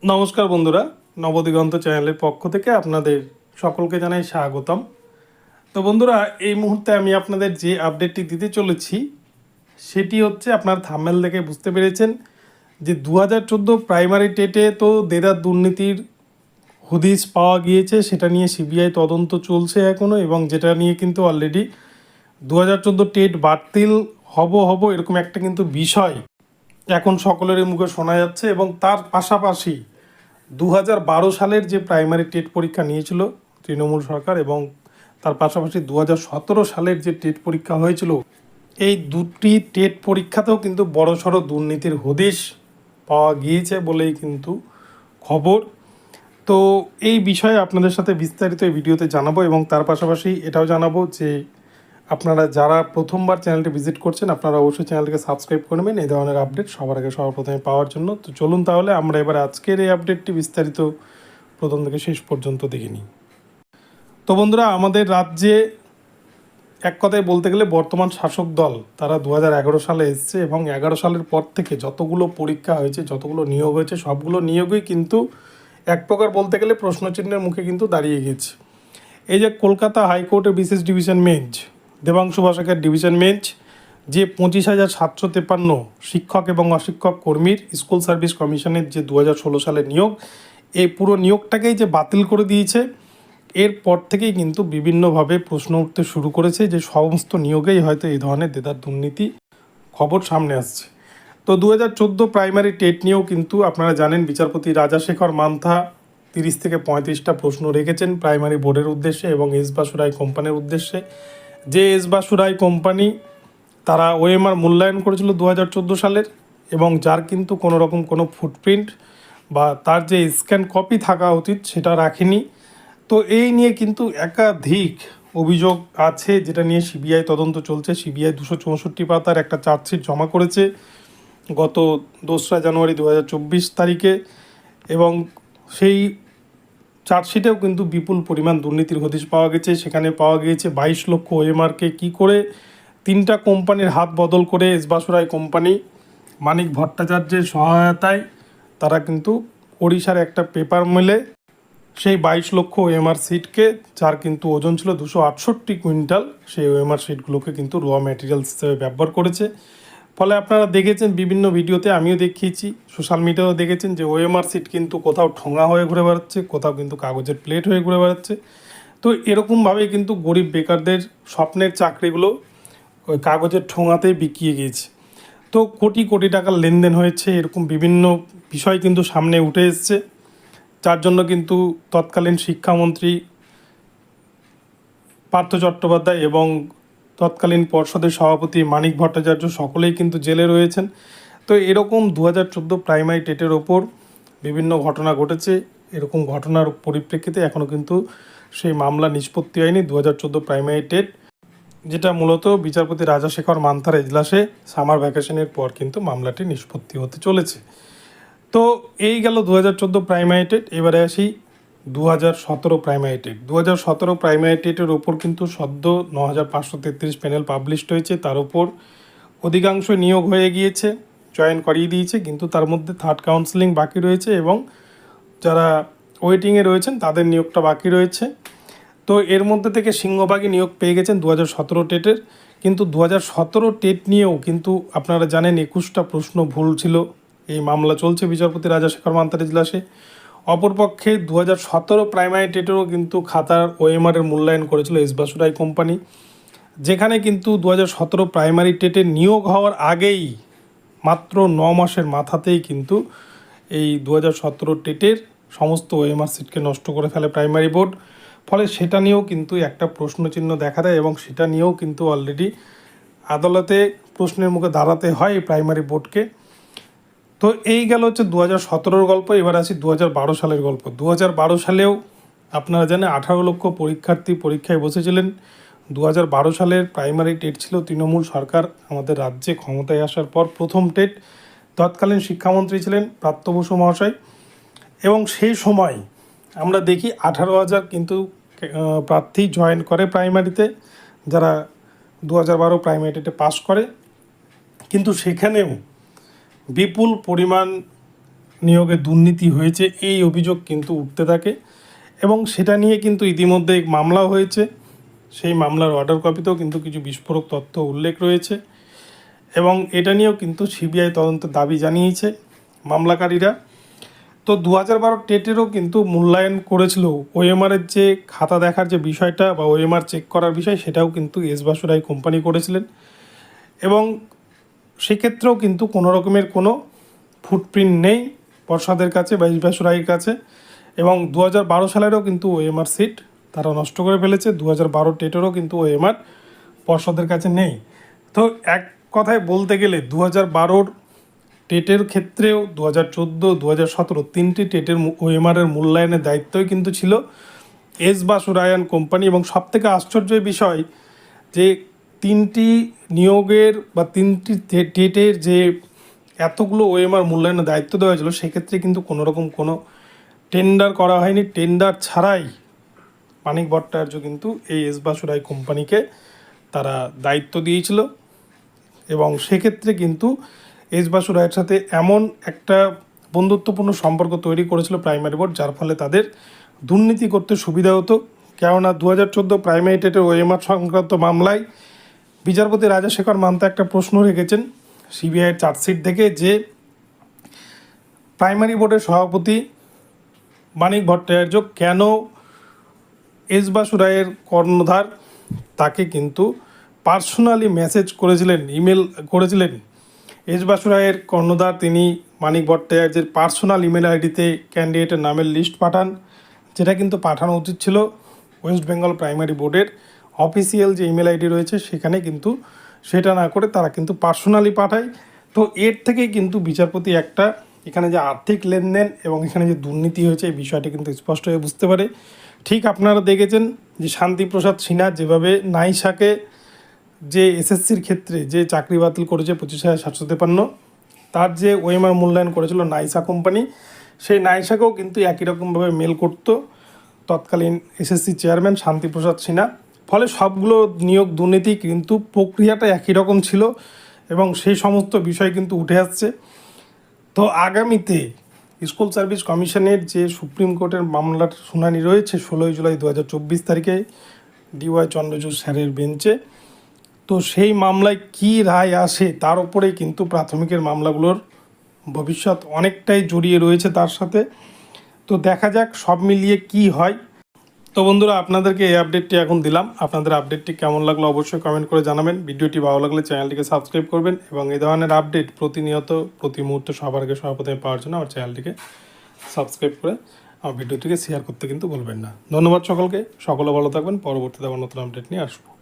নমস্কার বন্ধুরা, নবদিগন্ত চ্যানেলের পক্ষ থেকে আপনাদের সকলকে জানাই স্বাগতম। তো বন্ধুরা, এই মুহূর্তে আমি আপনাদের যে আপডেটটি দিতে চলেছি সেটি হচ্ছে, আপনার থাম্বনেল দেখে বুঝতে পেরেছেন যে 2014 প্রাইমারি টেটে তো দেদার দুর্নীতির হদিশ পাওয়া গিয়েছে। সেটা নিয়ে সিবিআই তদন্ত চলছে এখনও, এবং যেটা নিয়ে কিন্তু অলরেডি 2014 টেট বাতিল হব এরকম একটা কিন্তু বিষয় এখন সকলের মুখে শোনা যাচ্ছে। এবং তার পাশাপাশি 2012 সালের যে প্রাইমারি টেট পরীক্ষা নিয়েছিল তৃণমূল সরকার, এবং তার পাশাপাশি 2017 সালের যে টেট পরীক্ষা হয়েছিল, এই দুটি টেট পরীক্ষাতেও কিন্তু বড়সড় দুর্নীতির হদিশ পাওয়া গিয়েছে বলেই কিন্তু খবর। তো এই বিষয়ে আপনাদের সাথে বিস্তারিত এই ভিডিওতে জানাবো, এবং তার পাশাপাশি এটাও জানাবো যে আপনারা যারা প্রথমবার চ্যানেলটি ভিজিট করছেন, আপনারা অবশ্যই চ্যানেলটিকে সাবস্ক্রাইব করবেন এই ধরনের আপডেট সবার আগে সবার প্রথমে পাওয়ার জন্য। তো চলুন তাহলে আমরা এবার আজকের এই আপডেটটি বিস্তারিত প্রথম থেকে শেষ পর্যন্ত দেখে নিই। তো বন্ধুরা, আমাদের রাজ্যে এক কথায় বলতে গেলে বর্তমান শাসক দল তারা 2011 সালে এসছে, এবং 11 সালের পর থেকে যতগুলো পরীক্ষা হয়েছে, যতগুলো নিয়োগ হয়েছে, সবগুলো নিয়োগই কিন্তু এক প্রকার বলতে গেলে প্রশ্নচিহ্নের মুখে কিন্তু দাঁড়িয়ে গেছে। এই যে কলকাতা হাইকোর্টের বিশেষ ডিভিশন বেঞ্চ, দেবাংশু বসাকের ডিভিশন বেঞ্চ, যে 25,753 শিক্ষক এবং অশিক্ষক কর্মীর স্কুল সার্ভিস কমিশনের যে 2016 সালের নিয়োগ, এই পুরো নিয়োগটাকেই যে বাতিল করে দিয়েছে, এরপর থেকেই কিন্তু বিভিন্নভাবে প্রশ্ন উঠতে শুরু করেছে যে সমস্ত নিয়োগেই হয়তো এই ধরনের দেদার দুর্নীতি খবর সামনে আসছে। তো 2014 প্রাইমারি টেট নিয়েও কিন্তু আপনারা জানেন, বিচারপতি রাজাশেখর মান্থা 30 থেকে 35টা প্রশ্ন রেখেছেন প্রাইমারি বোর্ডের উদ্দেশ্যে এবং এস বাসুরাই কোম্পানির উদ্দেশ্যে। যে এস বাসুরাই কোম্পানি তারা ওএমআর মূল্যায়ন করেছিল 2014 সালের, এবং যার কিন্তু কোনো রকম কোনো ফুটপ্রিন্ট বা তার যে স্ক্যান কপি থাকা উচিত সেটা রাখেনি। তো এই নিয়ে কিন্তু একাধিক অভিযোগ আছে, যেটা নিয়ে সিবিআই তদন্ত চলছে। সিবিআই 264 পাতার একটা চার্জশিট জমা করেছে গত 2রা জানুয়ারি 2024 তারিখে, এবং সেই চার্জশিটেও কিন্তু বিপুল পরিমাণ দুর্নীতির হদিশ পাওয়া গেছে। সেখানে পাওয়া গিয়েছে 22 লক্ষ ওএমআরকে কী করে 3টা কোম্পানির হাত বদল করে এস বাসুরাই কোম্পানি মানিক ভট্টাচার্যের সহায়তায় তারা কিন্তু ওড়িশার একটা পেপার মিলে সেই 22 লক্ষ ওএমআর সিটকে, যার কিন্তু ওজন ছিল 268 কুইন্টাল, সেই ওএমআর সিটগুলোকে কিন্তু র ম্যাটেরিয়ালস হিসেবে ব্যবহার করেছে। ফলে আপনারা দেখেছেন বিভিন্ন ভিডিওতে, আমিও দেখিয়েছি, সোশ্যাল মিডিয়াও দেখেছেন যে ওএমআর সিট কিন্তু কোথাও ঠোঙা হয়ে ঘুরে বেড়াচ্ছে, কোথাও কিন্তু কাগজের প্লেট হয়ে ঘুরে বেড়াচ্ছে। তো এরকমভাবেই কিন্তু গরিব বেকারদের স্বপ্নের চাকরিগুলো ওই কাগজের ঠোঙাতেই বিকিয়ে গিয়েছে। তো কোটি কোটি টাকার লেনদেন হয়েছে, এরকম বিভিন্ন বিষয় কিন্তু সামনে উঠে এসছে, যার জন্য কিন্তু তৎকালীন শিক্ষামন্ত্রী পার্থ চট্টোপাধ্যায় এবং তৎকালীন পর্ষদের সভাপতি মানিক ভট্টাচার্য সকলেই কিন্তু জেলে রয়েছেন। তো এরকম 2014 প্রাইমারি টেটের ওপর বিভিন্ন ঘটনা ঘটেছে। এরকম ঘটনার পরিপ্রেক্ষিতে এখনও কিন্তু সেই মামলা নিষ্পত্তি হয়নি। 2014 প্রাইমারি টেট, যেটা মূলত বিচারপতি রাজাশেখর মান্থার এজলাসে সামার ভ্যাকেশনের পর কিন্তু মামলাটি নিষ্পত্তি হতে চলেছে। তো এই গেল 2014 প্রাইমারি টেট। এবারে আসি 2017 প্রাইমারি টেট। 2017 প্রাইমারি টেটের ওপর কিন্তু সদ্য 9,533 প্যানেল পাবলিশড হয়েছে। তার উপর অধিকাংশ নিয়োগ হয়ে গিয়েছে, জয়েন করিয়ে দিয়েছে, কিন্তু তার মধ্যে থার্ড কাউন্সেলিং বাকি রয়েছে, এবং যারা ওয়েটিংয়ে রয়েছেন তাদের নিয়োগটা বাকি রয়েছে। তো এর মধ্যে থেকে সিংহভাগই নিয়োগ পেয়ে গেছেন 2017 টেটের। কিন্তু 2017 টেট নিয়েও কিন্তু আপনারা জানেন 21টা প্রশ্ন ভুল ছিল। এই মামলা চলছে বিচারপতি রাজাশেখর মান্থার এজলাসে। অপরপক্ষে 2017 প্রাইমারি টেটেরও কিন্তু খাতার ওএমআরের মূল্যায়ন করেছিল এস বাসুরাই কোম্পানি, যেখানে কিন্তু 2017 প্রাইমারি টেটে নিয়োগ হওয়ার আগেই মাত্র 9 মাসের মাথাতেই কিন্তু এই 2017 টেটের সমস্ত ওএমআর সিটকে নষ্ট করে ফেলে প্রাইমারি বোর্ড। ফলে সেটা নিয়েও কিন্তু একটা প্রশ্নচিহ্ন দেখা দেয়, এবং সেটা নিয়েও কিন্তু অলরেডি আদালতে প্রশ্নের মুখে দাঁড়াতে হয় এই প্রাইমারি বোর্ডকে। তো এই গেল হচ্ছে 2017 গল্প। এবার আসি 2012 সালের গল্প। 2012 সালেও আপনারা জানেন 18 লক্ষ পরীক্ষার্থী পরীক্ষায় বসেছিলেন। 2012 সালের প্রাইমারি টেট ছিল তৃণমূল সরকার আমাদের রাজ্যে ক্ষমতায় আসার পর প্রথম টেট। তৎকালীন শিক্ষামন্ত্রী ছিলেন প্রাপ্ত বসু মহাশয়, এবং সেই সময় আমরা দেখি 18,000 কিন্তু প্রার্থী জয়েন করে প্রাইমারিতে, যারা 2012 প্রাইমারি টেটে পাস করে। কিন্তু সেখানেও বিপুল পরিমাণ নিয়োগে দুর্নীতি হয়েছে এই অভিযোগ কিন্তু উঠতে থাকে এবং সেটা নিয়ে কিন্তু ইতিমধ্যে মামলা হয়েছে। সেই মামলার অর্ডার কপিতেও কিন্তু কিছু বিস্ফোরক তথ্য উল্লেখ রয়েছে এবং এটা নিয়েও কিন্তু সিবিআই তদন্তের দাবি জানিয়েছে মামলাকারীরা। তো 2012 টেটেরও কিন্তু মূল্যায়ন করেছিল ওএমআরের যে খাতা দেখার যে বিষয়টা বা ওএমআর চেক করার বিষয়, সেটাও কিন্তু এস বাসুরাই কোম্পানি করেছিলেন এবং সেক্ষেত্রেও কিন্তু কোনো রকমের কোনো ফুটপ্রিন্ট নেই পর্ষদের কাছে বা এস বাসুরাইয়ের কাছে। এবং 2012 সালেরও কিন্তু ওএমআর সিট তারা নষ্ট করে ফেলেছে। 2012 টেটেরও কিন্তু ওএমআর পর্ষদের কাছে নেই। তো এক কথায় বলতে গেলে 2012 টেটের ক্ষেত্রেও 2014, 2017 তিনটি টেটের ওএমআরের মূল্যায়নের দায়িত্বই কিন্তু ছিল এস বাসুরায়ান কোম্পানি। এবং সবথেকে আশ্চর্যের বিষয় যে তিনটি নিয়োগের বা তিনটি টেটের যে এতগুলো ওএমআর মূল্যায়নের দায়িত্ব দেওয়া হয়েছিল, সেক্ষেত্রে কিন্তু কোনো রকম কোনো টেন্ডার করা হয়নি। টেন্ডার ছাড়াই মানিক ভট্টাচার্য কিন্তু এই এস বাসুরাই কোম্পানিকে তারা দায়িত্ব দিয়েছিল এবং সেক্ষেত্রে কিন্তু এস বাসুরাইয়ের সাথে এমন একটা বন্ধুত্বপূর্ণ সম্পর্ক তৈরি করেছিল প্রাইমারি বোর্ড, যার ফলে তাদের দুর্নীতি করতে সুবিধা হতো। কেননা 2014 প্রাইমারি টেটের ওএমআর সংক্রান্ত মামলায় বিচারপতি রাজাশেখর মান্তা একটা প্রশ্ন রেখেছেন সিবিআইয়ের চার্জশিট থেকে যে প্রাইমারি বোর্ডের সভাপতি মানিক ভট্টাচার্য কেন এস বাসুরাইয়ের কর্ণধার তাকে কিন্তু পার্সোনালি মেসেজ করেছিলেন, ইমেল করেছিলেন। এস বাসুরাইয়ের কর্ণধার তিনি মানিক ভট্টাচার্যের পার্সোনাল ইমেল আইডিতে ক্যান্ডিডেটের নামের লিস্ট পাঠান, যেটা কিন্তু পাঠানো উচিত ছিল ওয়েস্ট বেঙ্গল প্রাইমারি বোর্ডের অফিসিয়াল যে ইমেল আইডি রয়েছে সেখানে, কিন্তু সেটা না করে তারা কিন্তু পার্সোনালি পাঠায়। তো এর থেকেই কিন্তু বিচারপতি একটা এখানে যে আর্থিক লেনদেন এবং এখানে যে দুর্নীতি হয়েছে এই বিষয়টি কিন্তু স্পষ্ট হয়ে বুঝতে পারে। ঠিক আপনারা দেখেছেন যে শান্তিপ্রসাদ সিনহা যেভাবে নাইসাকে যে এসএসসির ক্ষেত্রে যে চাকরি বাতিল করেছে 25,753, তার যে ওএমআর মূল্যায়ন করেছিল নাইসা কোম্পানি, সেই নাইসাকেও কিন্তু একই রকমভাবে মেল করতো তৎকালীন এসএসসি চেয়ারম্যান শান্তিপ্রসাদ সিনহা। ফলে সবগুলো নিয়োগ দুর্নীতি কিন্তু প্রক্রিয়াটা একই রকম ছিল এবং সেই সমস্ত বিষয় কিন্তু উঠে আসছে। তো আগামীতে স্কুল সার্ভিস কমিশনের যে সুপ্রিম কোর্টের মামলার শুনানি রয়েছে 16 জুলাই 2024 তারিখে ডিওয়াই চন্দ্রচূড় স্যারের বেঞ্চে। তো সেই মামলায় কী রায় আসে তার উপরেই কিন্তু প্রাথমিকের মামলাগুলোর ভবিষ্যৎ অনেকটাই জড়িয়ে রয়েছে তার সাথে। তো দেখা যাক সব মিলিয়ে কি হয়। তো বন্ধুরা, আপনাদেরকে এই আপডেটটি এখন দিলাম। আপনাদের আপডেটটি কেমন লাগলো অবশ্যই কমেন্ট করে জানাবেন। ভিডিওটি ভালো লাগলে চ্যানেলটিকে সাবস্ক্রাইব করবেন এবং এই ধরনের আপডেট প্রতিনিয়ত প্রতি মুহূর্তে সবার আগে সর্বপ্রথমে পাওয়ার জন্য আমার চ্যানেলটিকে সাবস্ক্রাইব করে আমার ভিডিওটিকে শেয়ার করতে কিন্তু ভুলবেন না। ধন্যবাদ সকলকে, সকলে ভালো থাকবেন। পরবর্তীতে আবার নতুন আপডেট নিয়ে আসবো।